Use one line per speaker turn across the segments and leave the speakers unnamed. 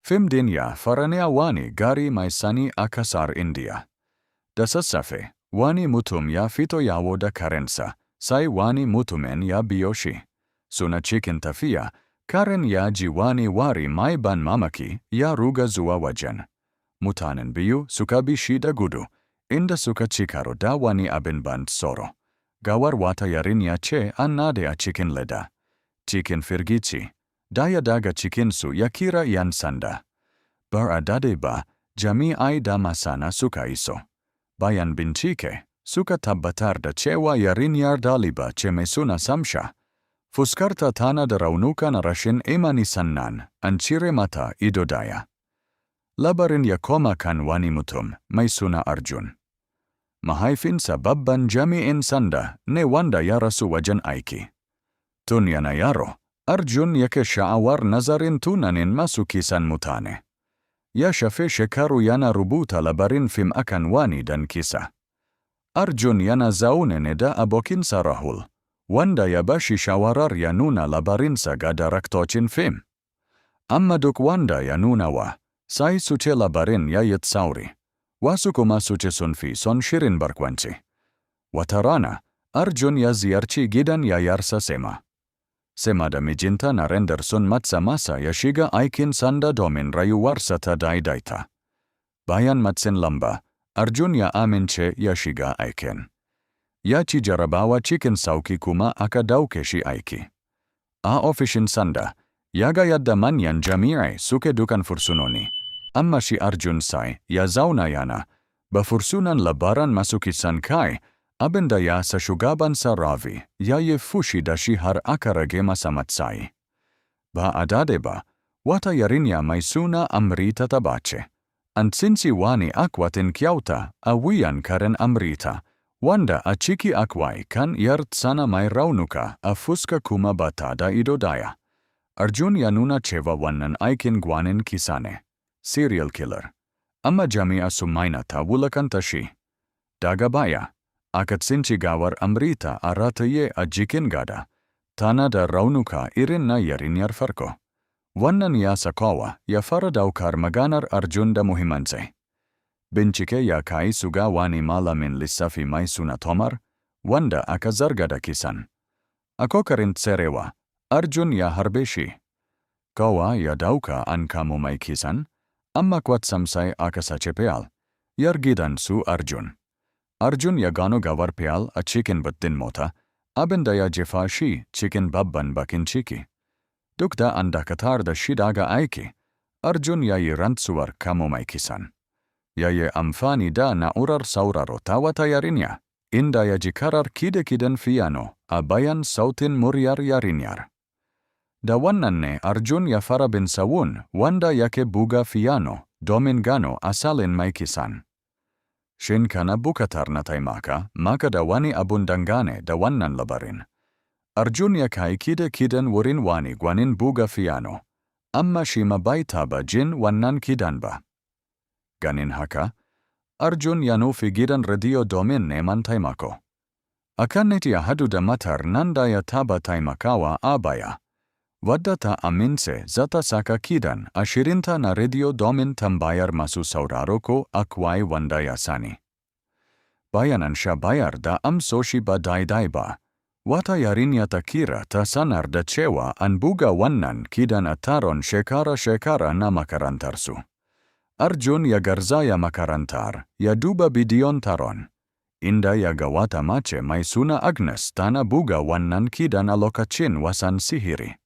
Fimdinya faranea wani gari maisani akasar India. Da sassafe, wani mutum ya fito yawo da karensa, sai wani mutumen ya biyoshi. Suna cikin tafiya, karen ya ji wani wari mai ban mamaki ya ruga zuwa wajen. Mutanen biyu suka bi shi da gudu, inda suka ci karo da wani abin ban tsoro. Gawar wata yarinya ce an nade a cikin leda. Cikin firgici, daya daga cikinsu ya kira 'yan sanda. Ba a dade ba, jami'ai da masana suka iso. Bayan bincike, suka tabbatar da cewa yarinyar daliba ce mai suna Samsha. Fuskarta tana da raunuka na rashin imani sannan an cire mata ido daya. Labarin ya koma kan wani mutum mai suna Arjun. Mahaifinsa babban jami'in sanda ne wanda ya rasu wajen aiki. Tun yana yaro, Arjun yake sha'awar nazarin tunanin masu kisan mutane. Ya shafe shekaru yana rubuta labarin fim akan wani dan kisa. Arjun yana zaune ne da abokinsa Rahul, wanda ya bashi shawarar ya nuna labarinsa ga daraktocin fim. Amma duk wanda ya nunawa, sai su ce labarin ya yi tsauri. Wasu kuma su ce sun fi son shirin barkwanci. Wata rana, Arjun ya ziyarci gidan yayarsa Sema. Sema da mijinta Narendra sun matsa masa ya shiga aikin sanda domin rayuwarsa ta daidaita. Bayan matsin lamba, Arjun ya amince ya shiga aikin. Ya ci jarabawa cikin sauki kuma aka dauke shi aiki. A ofishin sanda, ya ga yadda manyan jami'ai suke dukan fursunoni. Amma shi Arjun sai ya zauna yana, ba fursunan labaran masu kisan kai, abinda ya sa shugabansa Ravi ya yi fushi da shi har aka rage masa matsayi. Ba a dade ba, wata yarinya mai suna Amrita ta bace. An tsinci wani akwatin kyauta a wuyan karen Amrita, wanda a ciki akwai kan yar tsana mai raunuka a fuska kuma bata da ido daya. Arjun ya nuna cewa wannan aikin gwanin kisa ne. Serial killer. Amma jami'a sun mainata wulakanta shi. Daga baya, aka tsinci gawar Amrita a rataye a jikin gada, tana da raunuka irin na yarinyar farko. Wannan ya sa kowa ya fara daukar maganar Arjun da muhimmanci. Bincike ya kai su ga wani malamin lissafi mai suna Tomar, wanda aka zarga da kisan. A kokarin tserewa, Arjun ya harbe shi. Kowa ya dauka an kamo mai kisan, amma kwatsam sai aka sace Peyal, yar gidan su Arjun. Arjun ya gano gawar Peyal a cikin battin mota, abinda ya jefa shi cikin babban bakin ciki. Duk da an dakatar da shi daga aiki, Arjun ya yi rantsuwar kamo mai kisan. Ya yi amfani da na'urar sauraro ta wata yarinya, inda ya ji karar kide-kiden fiyano a bayan sautin muryar yarinyar. Da wannan ne Arjun ya fara bin sawun wanda yake buga fiyano domin gano asalin mai kisan. Shin kana bukatar na taimaka maka da wani abun dangane da wannan labarin? Arjun ya kai kide-kiden wurin wani gwanin buga fiyano, amma shi ma bai taba jin wannan kidan ba. Ganin haka, Arjun ya nufi gidan rediyo domin neman taimako. Akan net ya hadu da matar nan da ya taba taimakawa a baya, wadda ta amince za ta saka kidan a shirinta na rediyo domin tambayar masu sauraro ko akwai wanda ya sani. Bayan an sha bayar da amsoshi ba daidai ba, wata yarinya ta kira ta sanar da cewa an buga wannan kidan a taron shekara-shekara na makarantarsu. Arjun ya garzaya makarantar ya duba bidiyon taron, inda ya ga wata mace mai suna Agnes tana buga wannan kidan a lokacin wasan sihiri.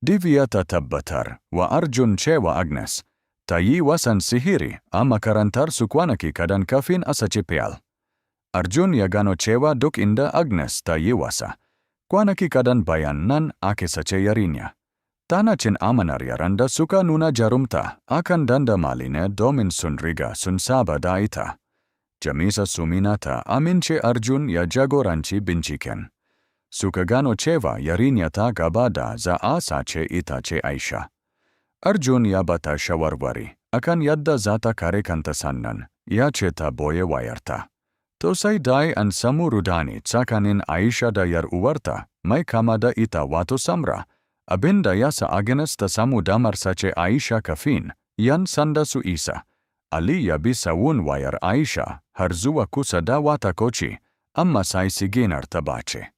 Divya ta tabbatar wa Arjun cewa Agnes ta yi wasan sihiri a makarantar su kwanaki kadan kafin a sace Peyal. Arjun ya gano cewa duk inda Agnes ta yi wasa, kwanaki kadan bayan nan ake sace yarinya. Tana cin amanar yaran da suka nuna jarumta akan dandamali ne domin sun riga sun saba da ita. Jamisa Sumina ta amince Arjun ya jagoranci binciken. Suka gano cewa yarinya ta gaba da za a sace ita ce Aisha. Arjun ya bata shawarwari akan yadda za ta kare kanta sannan ya ce ta boye wayarta. To sai dai an samu rudani tsakanin Aisha da yar uwarta mai kama da ita wato Samra, Abinda sa Agnes tasamu damar sace Aisha kafin, yan sanda su isa. Ali ya bisa wayar Aisha, har zuwa kusa da wata koci, amma sai siginar tabace.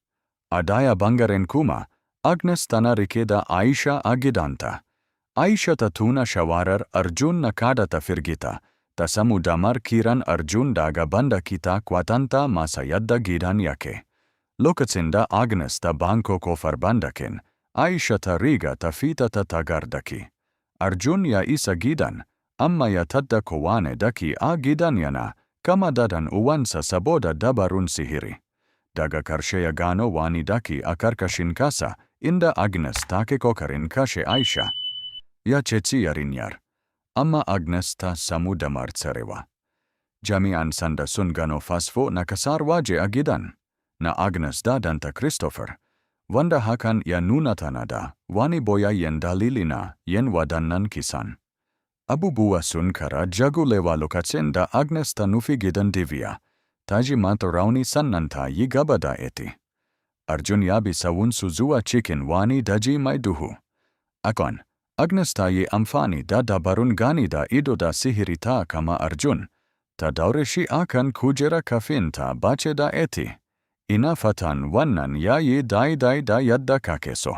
Adaya bangaren kuma, Agnes tana rike da Aisha a gidanta. Aisha ta tuna shawarar Arjun na kada ta firgita, ta samu damar kiran Arjun daga banda kita kwatanta masa yadda gidan yake. Lokacin da Agnes ta banko kofar bandakin, Aisha ta riga ta fita ta tagar daki. Arjun ya isa gidan, amma ya tadda kowane daki a gidan yana, kama dadan uwansa saboda dabarun sihiri. Daga karshe ya gano wani daki a karkashin kasa, inda Agnes take kokarin kashe Aisha. Ya ceci yarinyar, amma Agnes ta samu damar tsarewa. Jami'an sanda sun gano fasfo na kasar waje a gidan, na Agnes da danta Christopher, wanda hakan ya nuna tana da wani boyayyen dalili na yin wadannan kisan. Abubuwa sun kara jagulewa lokacin da Agnes ta nufi gidan Divya, ta ji mata rauni sannan ta yi gaba da eti. Arjun ya bi sawunsu zuwa cikin wani daji mai duhu. Akon, Agnes ta yi amfani da dabarun gani da ido da sihiri ta kama Arjun, ta daure shi akan kujera kafin ta bace da eti. Ina fatan wannan ya yi daidai da yadda kake so.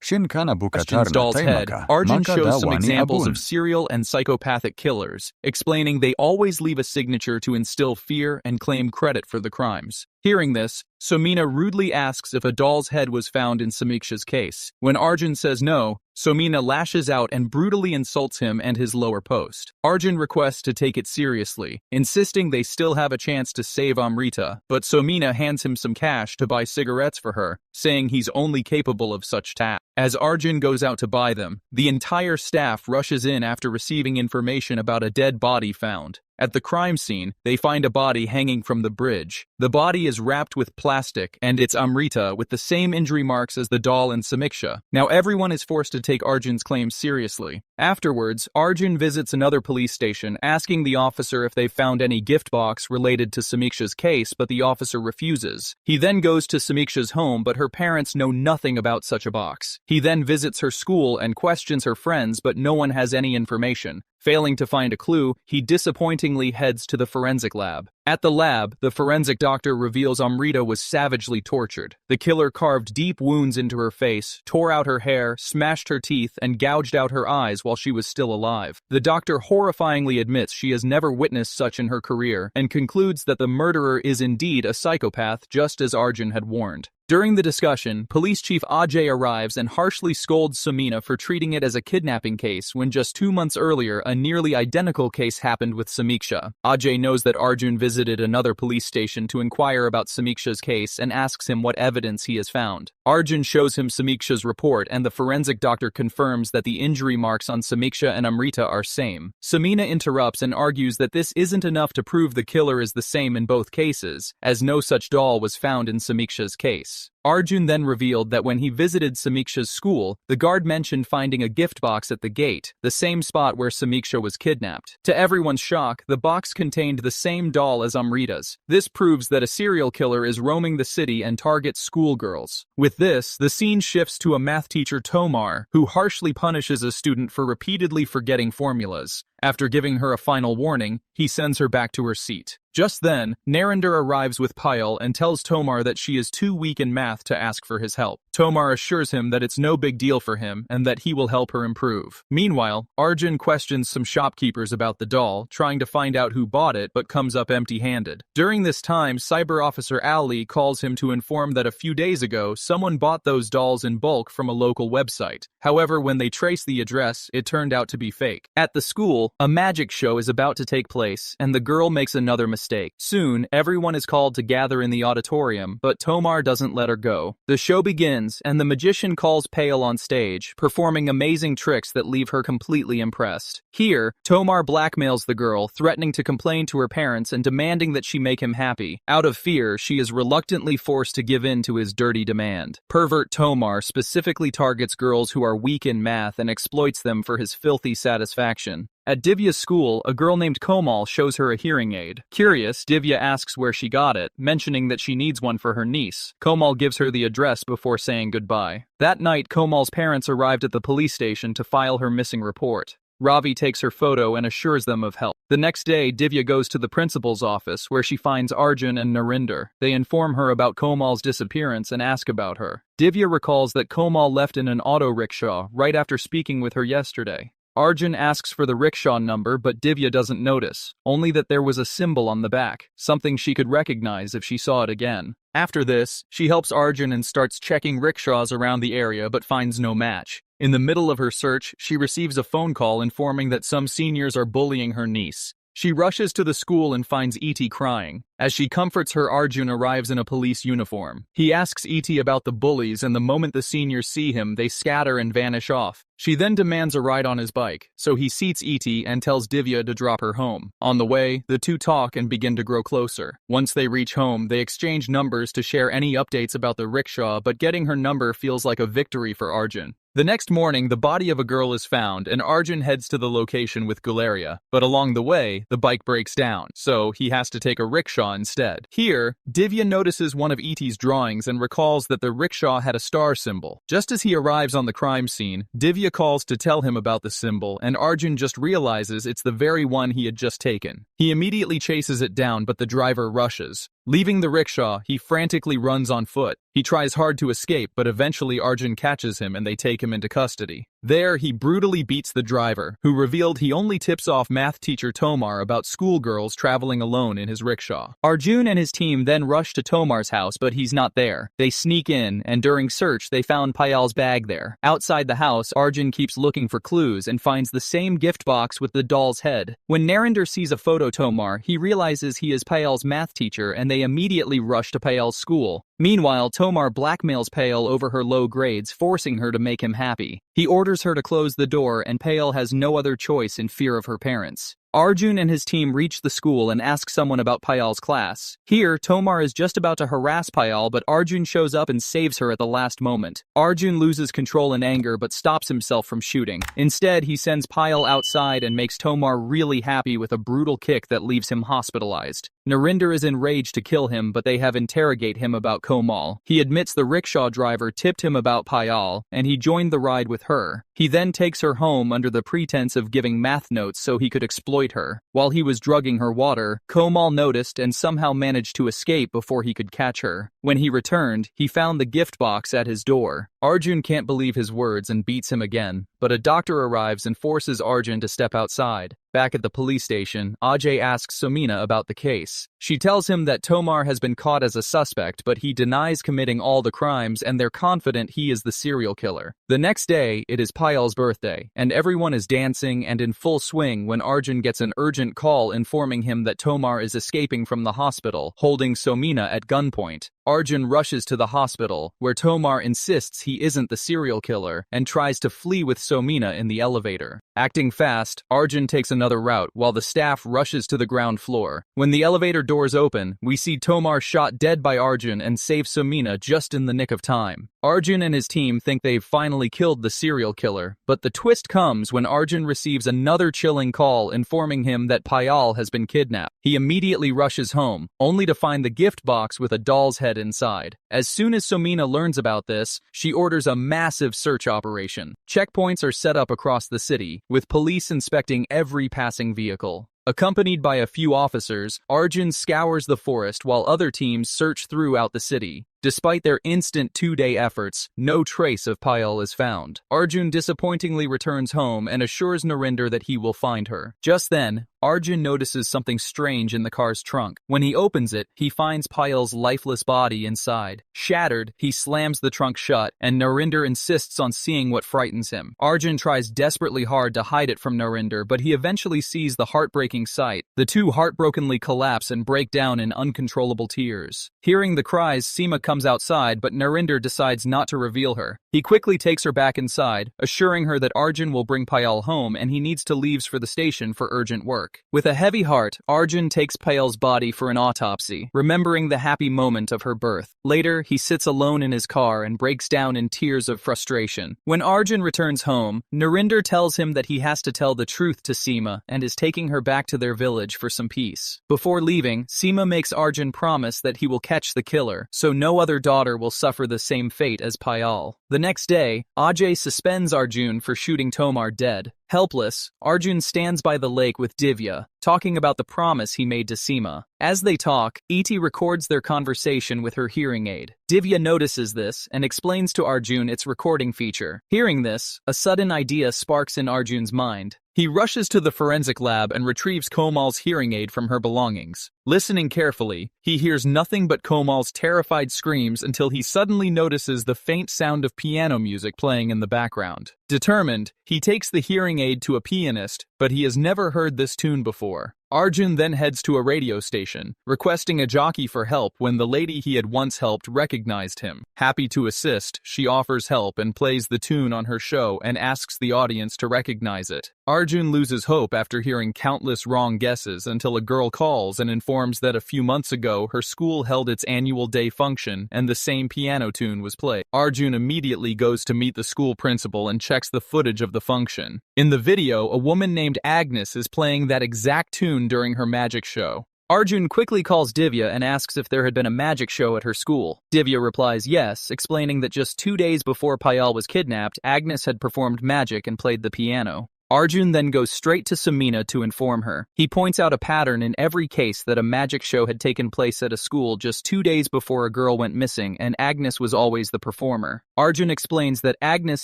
Shin kana bukatar na taimaka,
Arjun
maka da
shows some
wani
examples
abun.
of serial and psychopathic killers, explaining they always leave a signature to instill fear and claim credit for the crimes. Hearing this, Somina rudely asks if a doll's head was found in Samiksha's case. When Arjun says no, Somina lashes out and brutally insults him and his lower post. Arjun requests to take it seriously, insisting they still have a chance to save Amrita, but Somina hands him some cash to buy cigarettes for her, saying he's only capable of such tasks. As Arjun goes out to buy them, the entire staff rushes in after receiving information about a dead body found. At the crime scene, they find a body hanging from the bridge. The body is wrapped with plastic, and it's Amrita with the same injury marks as the doll in Samiksha. Now everyone is forced to take Arjun's claims seriously. Afterwards, Arjun visits another police station, asking the officer if they've found any gift box related to Samiksha's case, but the officer refuses. He then goes to Samiksha's home, but her parents know nothing about such a box. He then visits her school and questions her friends, but no one has any information. Failing to find a clue, he disappointingly heads to the forensic lab. At the lab, the forensic doctor reveals Amrita was savagely tortured. The killer carved deep wounds into her face, tore out her hair, smashed her teeth, and gouged out her eyes while she was still alive. The doctor horrifyingly admits she has never witnessed such in her career, and concludes that the murderer is indeed a psychopath, just as Arjun had warned. During the discussion, Police Chief Ajay arrives and harshly scolds Somina for treating it as a kidnapping case when just 2 months earlier a nearly identical case happened with Samiksha. Ajay knows that Arjun visited another police station to inquire about Samiksha's case and asks him what evidence he has found. Arjun shows him Samiksha's report, and the forensic doctor confirms that the injury marks on Samiksha and Amrita are same. Somina interrupts and argues that this isn't enough to prove the killer is the same in both cases, as no such doll was found in Samiksha's case. Arjun then revealed that when he visited Samiksha's school, the guard mentioned finding a gift box at the gate, the same spot where Samiksha was kidnapped. To everyone's shock, the box contained the same doll as Amrita's. This proves that a serial killer is roaming the city and targets schoolgirls. With this, the scene shifts to a math teacher, Tomar, who harshly punishes a student for repeatedly forgetting formulas. After giving her a final warning, he sends her back to her seat. Just then, Narendra arrives with Payal and tells Tomar that she is too weak in math to ask for his help. Tomar assures him that it's no big deal for him and that he will help her improve. Meanwhile, Arjun questions some shopkeepers about the doll, trying to find out who bought it but comes up empty-handed. During this time, Cyber Officer Ali calls him to inform that a few days ago, someone bought those dolls in bulk from a local website. However, when they trace the address, it turned out to be fake. At the school, a magic show is about to take place, and the girl makes another mistake. Soon, everyone is called to gather in the auditorium, but Tomar doesn't let her go. The show begins, and the magician calls Payal on stage, performing amazing tricks that leave her completely impressed. Here, Tomar blackmails the girl, threatening to complain to her parents and demanding that she make him happy. Out of fear, she is reluctantly forced to give in to his dirty demand. Pervert Tomar specifically targets girls who are weak in math and exploits them for his filthy satisfaction. At Divya's school, a girl named Komal shows her a hearing aid. Curious, Divya asks where she got it, mentioning that she needs one for her niece. Komal gives her the address before saying goodbye. That night, Komal's parents arrived at the police station to file her missing report. Ravi takes her photo and assures them of help. The next day, Divya goes to the principal's office, where she finds Arjun and Narinder. They inform her about Komal's disappearance and ask about her. Divya recalls that Komal left in an auto rickshaw right after speaking with her yesterday. Arjun asks for the rickshaw number, but Divya doesn't notice, only that there was a symbol on the back, something she could recognize if she saw it again. After this, she helps Arjun and starts checking rickshaws around the area but finds no match. In the middle of her search, she receives a phone call informing that some seniors are bullying her niece. She rushes to the school and finds E.T. crying. As she comforts her, Arjun arrives in a police uniform. He asks E.T. about the bullies, and the moment the seniors see him, they scatter and vanish off. She then demands a ride on his bike, so he seats E.T. and tells Divya to drop her home. On the way, the two talk and begin to grow closer. Once they reach home, they exchange numbers to share any updates about the rickshaw, but getting her number feels like a victory for Arjun. The next morning, the body of a girl is found, and Arjun heads to the location with Gularia. But along the way, the bike breaks down, so he has to take a rickshaw instead. Here, Divya notices one of E.T.'s drawings and recalls that the rickshaw had a star symbol. Just as he arrives on the crime scene, Divya calls to tell him about the symbol, and Arjun just realizes it's the very one he had just taken. He immediately chases it down, but the driver rushes. Leaving the rickshaw, he frantically runs on foot. He tries hard to escape, but eventually Arjun catches him and they take him into custody. There, he brutally beats the driver, who revealed he only tips off math teacher Tomar about schoolgirls traveling alone in his rickshaw. Arjun and his team then rush to Tomar's house, but he's not there. They sneak in, and during search, they found Payal's bag there. Outside the house, Arjun keeps looking for clues and finds the same gift box with the doll's head. When Narinder sees a photo Tomar, he realizes he is Payal's math teacher, and they immediately rush to Payal's school. Meanwhile, Tomar blackmails Payal over her low grades, forcing her to make him happy. He orders her to close the door, and Payal has no other choice in fear of her parents. Arjun and his team reach the school and ask someone about Payal's class. Here, Tomar is just about to harass Payal, but Arjun shows up and saves her at the last moment. Arjun loses control in anger but stops himself from shooting. Instead, he sends Payal outside and makes Tomar really happy with a brutal kick that leaves him hospitalized. Narinder is enraged to kill him, but they have interrogate him about Komal. He admits the rickshaw driver tipped him about Payal, and he joined the ride with her. He then takes her home under the pretense of giving math notes so he could exploit her. While he was drugging her water, Komal noticed and somehow managed to escape before he could catch her. When he returned, he found the gift box at his door. Arjun can't believe his words and beats him again, but a doctor arrives and forces Arjun to step outside. Back at the police station, Ajay asks Somina about the case. She tells him that Tomar has been caught as a suspect, but he denies committing all the crimes, and they're confident he is the serial killer. The next day, it is Payal's birthday, and everyone is dancing and in full swing when Arjun gets an urgent call informing him that Tomar is escaping from the hospital, holding Somina at gunpoint. Arjun rushes to the hospital, where Tomar insists he isn't the serial killer and tries to flee with Somina in the elevator. Acting fast, Arjun takes another route while the staff rushes to the ground floor. When the elevator doors open, we see Tomar shot dead by Arjun and save Somina just in the nick of time. Arjun and his team think they've finally killed the serial killer, but the twist comes when Arjun receives another chilling call informing him that Payal has been kidnapped. He immediately rushes home, only to find the gift box with a doll's head inside. As soon as Somina learns about this, she orders a massive search operation. Checkpoints are set up across the city, with police inspecting every passing vehicle. Accompanied by a few officers, Arjun scours the forest while other teams search throughout the city. Despite their instant 2-day efforts, no trace of Payal is found. Arjun disappointingly returns home and assures Narinder that he will find her. Just then, Arjun notices something strange in the car's trunk. When he opens it, he finds Payal's lifeless body inside. Shattered, he slams the trunk shut, and Narinder insists on seeing what frightens him. Arjun tries desperately hard to hide it from Narinder, but he eventually sees the heartbreaking sight. The two heartbrokenly collapse and break down in uncontrollable tears. Hearing the cries, Seema comes outside, but Narinder decides not to reveal her. He quickly takes her back inside, assuring her that Arjun will bring Payal home and he needs to leave for the station for urgent work. work. With a heavy heart, Arjun takes Payal's body for an autopsy, remembering the happy moment of her birth. Later, he sits alone in his car and breaks down in tears of frustration. When Arjun returns home, Narinder tells him that he has to tell the truth to Seema and is taking her back to their village for some peace. Before leaving, Seema makes Arjun promise that he will catch the killer, so no other daughter will suffer the same fate as Payal. The next day, Ajay suspends Arjun for shooting Tomar dead. Helpless, Arjun stands by the lake with Divya, talking about the promise he made to Seema. As they talk, Iti records their conversation with her hearing aid. Divya notices this and explains to Arjun its recording feature. Hearing this, a sudden idea sparks in Arjun's mind. He rushes to the forensic lab and retrieves Komal's hearing aid from her belongings. Listening carefully, he hears nothing but Komal's terrified screams until he suddenly notices the faint sound of piano music playing in the background. Determined, he takes the hearing aid to a pianist, but he has never heard this tune before. Arjun then heads to a radio station, requesting a jockey for help when the lady he had once helped recognized him. Happy to assist, she offers help and plays the tune on her show and asks the audience to recognize it. Arjun loses hope after hearing countless wrong guesses until a girl calls and informs that a few months ago her school held its annual day function and the same piano tune was played. Arjun immediately goes to meet the school principal and checks the footage of the function. In the video, a woman named Agnes is playing that exact tune during her magic show. Arjun quickly calls Divya and asks if there had been a magic show at her school. Divya replies yes, explaining that just 2 days before Payal was kidnapped, Agnes had performed magic and played the piano. Arjun then goes straight to Samina to inform her. He points out a pattern in every case that a magic show had taken place at a school just 2 days before a girl went missing, and Agnes was always the performer. Arjun explains that Agnes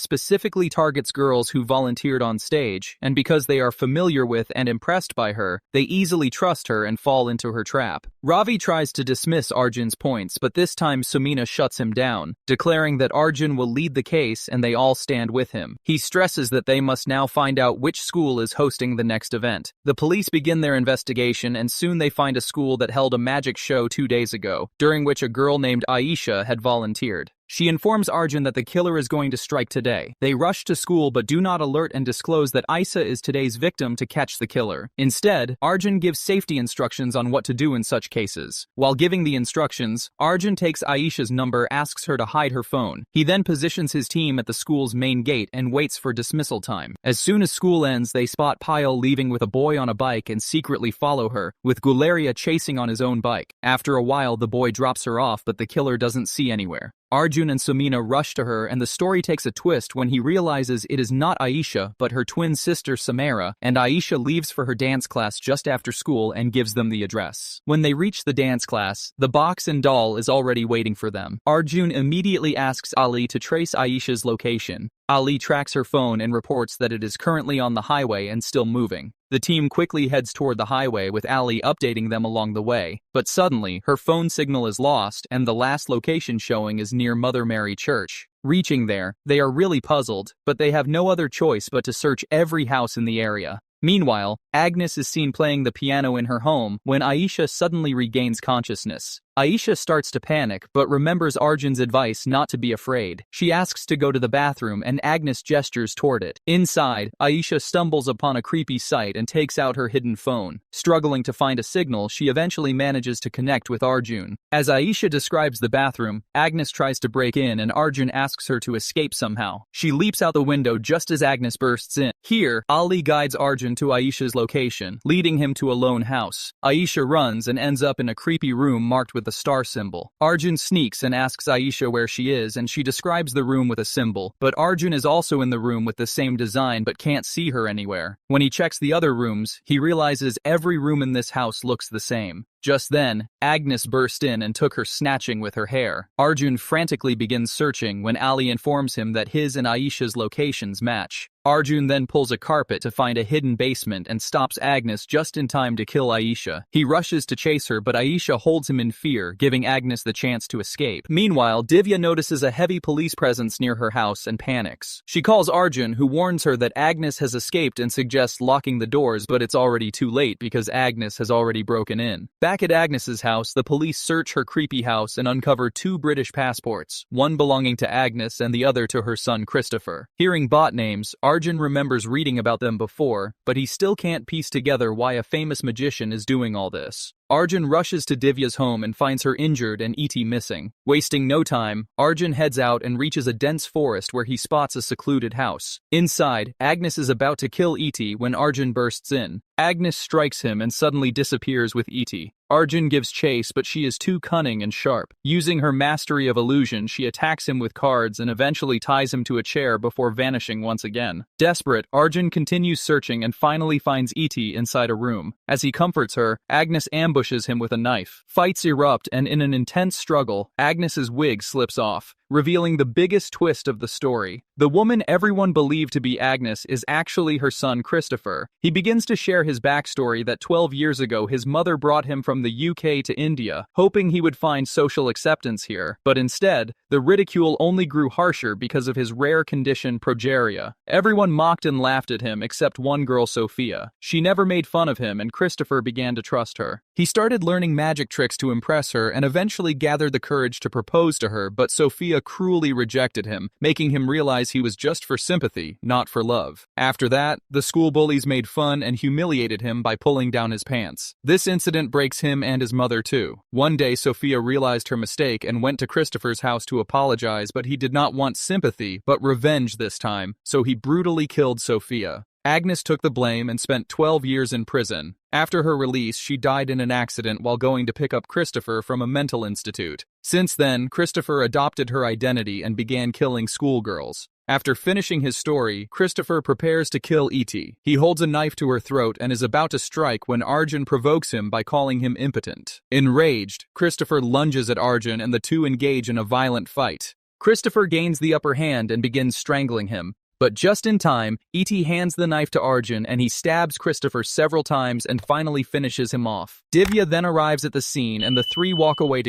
specifically targets girls who volunteered on stage, and because they are familiar with and impressed by her, they easily trust her and fall into her trap. Ravi tries to dismiss Arjun's points, but this time Samina shuts him down, declaring that Arjun will lead the case and they all stand with him. He stresses that they must now find out which school is hosting the next event. The police begin their investigation and soon they find a school that held a magic show 2 days ago, during which a girl named Aisha had volunteered. She informs Arjun that the killer is going to strike today. They rush to school but do not alert and disclose that Aisha is today's victim to catch the killer. Instead, Arjun gives safety instructions on what to do in such cases. While giving the instructions, Arjun takes Aisha's number, asks her to hide her phone. He then positions his team at the school's main gate and waits for dismissal time. As soon as school ends, they spot Payal leaving with a boy on a bike and secretly follow her, with Gularia chasing on his own bike. After a while, the boy drops her off, but the killer doesn't see anywhere. Arjun and Samina rush to her and the story takes a twist when he realizes it is not Aisha but her twin sister Samara, and Aisha leaves for her dance class just after school and gives them the address. When they reach the dance class, the box and doll is already waiting for them. Arjun immediately asks Ali to trace Aisha's location. Ali tracks her phone and reports that it is currently on the highway and still moving. The team quickly heads toward the highway with Ali updating them along the way, but suddenly, her phone signal is lost and the last location showing is near Mother Mary Church. Reaching there, they are really puzzled, but they have no other choice but to search every house in the area. Meanwhile, Agnes is seen playing the piano in her home when Aisha suddenly regains consciousness. Aisha starts to panic, but remembers Arjun's advice not to be afraid. She asks to go to the bathroom and Agnes gestures toward it. Inside, Aisha stumbles upon a creepy sight and takes out her hidden phone. Struggling to find a signal, she eventually manages to connect with Arjun. As Aisha describes the bathroom, Agnes tries to break in and Arjun asks her to escape somehow. She leaps out the window just as Agnes bursts in. Here, Ali guides Arjun to Aisha's location, leading him to a lone house. Aisha runs and ends up in a creepy room marked with a star symbol. Arjun sneaks and asks Aisha where she is, and she describes the room with a symbol, but Arjun is also in the room with the same design but can't see her anywhere. When he checks the other rooms, he realizes every room in this house looks the same. Just then, Agnes burst in and took her snatching with her hair. Arjun frantically begins searching when Ali informs him that his and Aisha's locations match. Arjun then pulls a carpet to find a hidden basement and stops Agnes just in time to kill Aisha. He rushes to chase her, but Aisha holds him in fear, giving Agnes the chance to escape. Meanwhile, Divya notices a heavy police presence near her house and panics. She calls Arjun, who warns her that Agnes has escaped and suggests locking the doors, but it's already too late because Agnes has already broken in. Back Back at Agnes's house, the police search her creepy house and uncover 2 British passports, one belonging to Agnes and the other to her son Christopher. Hearing bot names, Arjun remembers reading about them before, but he still can't piece together why a famous magician is doing all this. Arjun rushes to Divya's home and finds her injured and E.T. missing. Wasting no time, Arjun heads out and reaches a dense forest where he spots a secluded house. Inside, Agnes is about to kill E.T. when Arjun bursts in. Agnes strikes him and suddenly disappears with E.T. Arjun gives chase, but she is too cunning and sharp. Using her mastery of illusion, she attacks him with cards and eventually ties him to a chair before vanishing once again. Desperate, Arjun continues searching and finally finds E.T. inside a room. As he comforts her, Agnes ambushes him with a knife. Fights erupt, and in an intense struggle, Agnes's wig slips off, revealing the biggest twist of the story. The woman everyone believed to be Agnes is actually her son Christopher. He begins to share his backstory that 12 years ago his mother brought him from the UK to India, hoping he would find social acceptance here, but instead, the ridicule only grew harsher because of his rare condition progeria. Everyone mocked and laughed at him except one girl, Sophia. She never made fun of him and Christopher began to trust her. He started learning magic tricks to impress her and eventually gathered the courage to propose to her, but Sophia cruelly rejected him, making him realize he was just for sympathy, not for love. After that, the school bullies made fun and humiliated him by pulling down his pants. This incident breaks him and his mother too. One day, Sophia realized her mistake and went to Christopher's house to apologize, but he did not want sympathy, but revenge this time, so he brutally killed Sophia. Agnes took the blame and spent 12 years in prison. After her release, she died in an accident while going to pick up Christopher from a mental institute. Since then, Christopher adopted her identity and began killing schoolgirls. After finishing his story, Christopher prepares to kill E.T. He holds a knife to her throat and is about to strike when Arjun provokes him by calling him impotent. Enraged, Christopher lunges at Arjun and the two engage in a violent fight. Christopher gains the upper hand and begins strangling him. But just in time, E.T. hands the knife to Arjun and he stabs Christopher several times and finally finishes him off. Divya then arrives at the scene and the three walk away